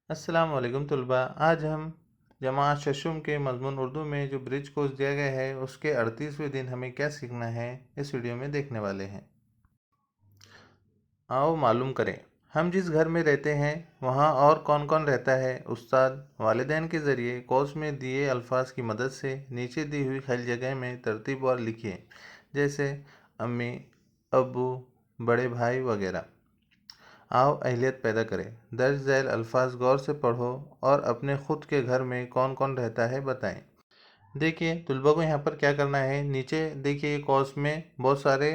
अस्सलाम वालेकुम तलबा। आज हम जमात शशुम के मज़मून उर्दू में जो ब्रिज कोर्स दिया गया है उसके 38वें दिन हमें क्या सीखना है इस वीडियो में देखने वाले हैं। आओ मालूम करें, हम जिस घर में रहते हैं वहाँ और कौन कौन रहता है। उस्ताद वालिदैन के ज़रिए कोर्स में दिए अल्फाज की मदद से नीचे दी हुई खाली जगह में तरतीबवार लिखिए, जैसे अम्मी, अब्बू, बड़े भाई वगैरह। आओ अहलियत पैदा करें, दर्ज झैल अल्फाज गौर से पढ़ो और अपने खुद के घर में कौन कौन रहता है बताएं। देखिए तुलबा को यहाँ पर क्या करना है, नीचे देखिए कौस में बहुत सारे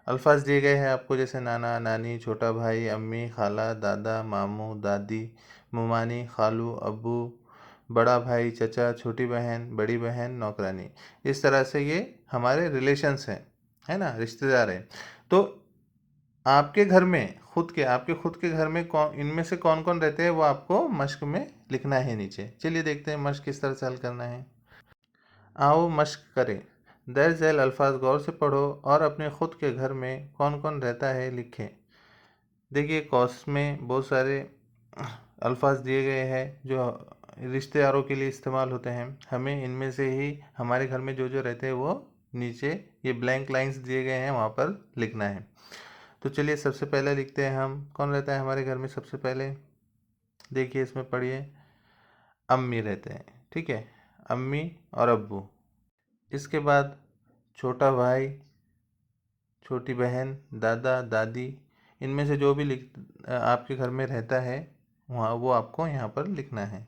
अल्फाज दिए गए हैं आपको, जैसे नाना, नानी, छोटा भाई, अम्मी, खाला, दादा, मामू, दादी, मुमानी, खालू, अब्बू, बड़ा भाई, चचा, छोटी बहन, बड़ी बहन, नौकरानी। इस तरह से ये हमारे रिलेशंस हैं, है ना, रिश्तेदार हैं। तो आपके खुद के घर में कौन, इनमें से कौन कौन रहते हैं वो आपको मश्क में लिखना है नीचे। चलिए देखते हैं मश्क किस तरह से हल करना है। आओ मश्क करें, दर्ज झैल अल्फाज गौर से पढ़ो और अपने खुद के घर में कौन कौन रहता है लिखें। देखिए कौस में बहुत सारे अल्फाज दिए गए हैं जो रिश्तेदारों के लिए इस्तेमाल होते हैं। हमें इनमें से ही हमारे घर में जो जो रहते हैं वो नीचे ये ब्लैंक लाइंस दिए गए हैं वहाँ पर लिखना है। तो चलिए सबसे पहले लिखते हैं हम, कौन रहता है हमारे घर में सबसे पहले। देखिए इसमें पढ़िए, अम्मी रहते हैं, ठीक है, अम्मी और अब्बू। इसके बाद छोटा भाई, छोटी बहन, दादा, दादी, इनमें से जो भी आपके घर में रहता है वहाँ वो आपको यहाँ पर लिखना है।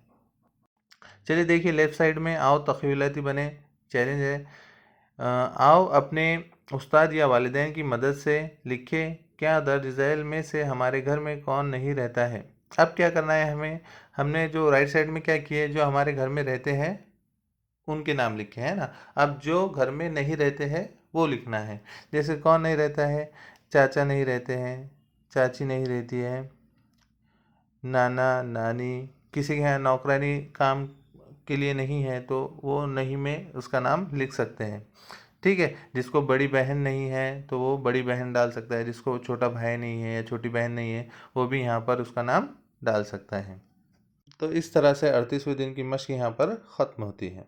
चलिए देखिए लेफ़्ट साइड में आओ तख़यलाती बने, चैलेंज है। आओ अपने उस्ताद या वालिदैन की मदद से लिखें क्या दर्ज झैल में से हमारे घर में कौन नहीं रहता है। अब क्या करना है हमें, हमने जो राइट साइड में क्या किए, जो हमारे घर में रहते हैं उनके नाम लिखे हैं ना। अब जो घर में नहीं रहते हैं वो लिखना है। जैसे कौन नहीं रहता है, चाचा नहीं रहते हैं, चाची नहीं रहती है, नाना, नानी, किसी के यहाँ नौकरानी काम के लिए नहीं है तो वो नहीं में उसका नाम लिख सकते हैं, ठीक है। जिसको बड़ी बहन नहीं है तो वो बड़ी बहन डाल सकता है, जिसको छोटा भाई नहीं है या छोटी बहन नहीं है वो भी यहाँ पर उसका नाम डाल सकता है। तो इस तरह से 38वें दिन की मश्क यहाँ पर ख़त्म होती है।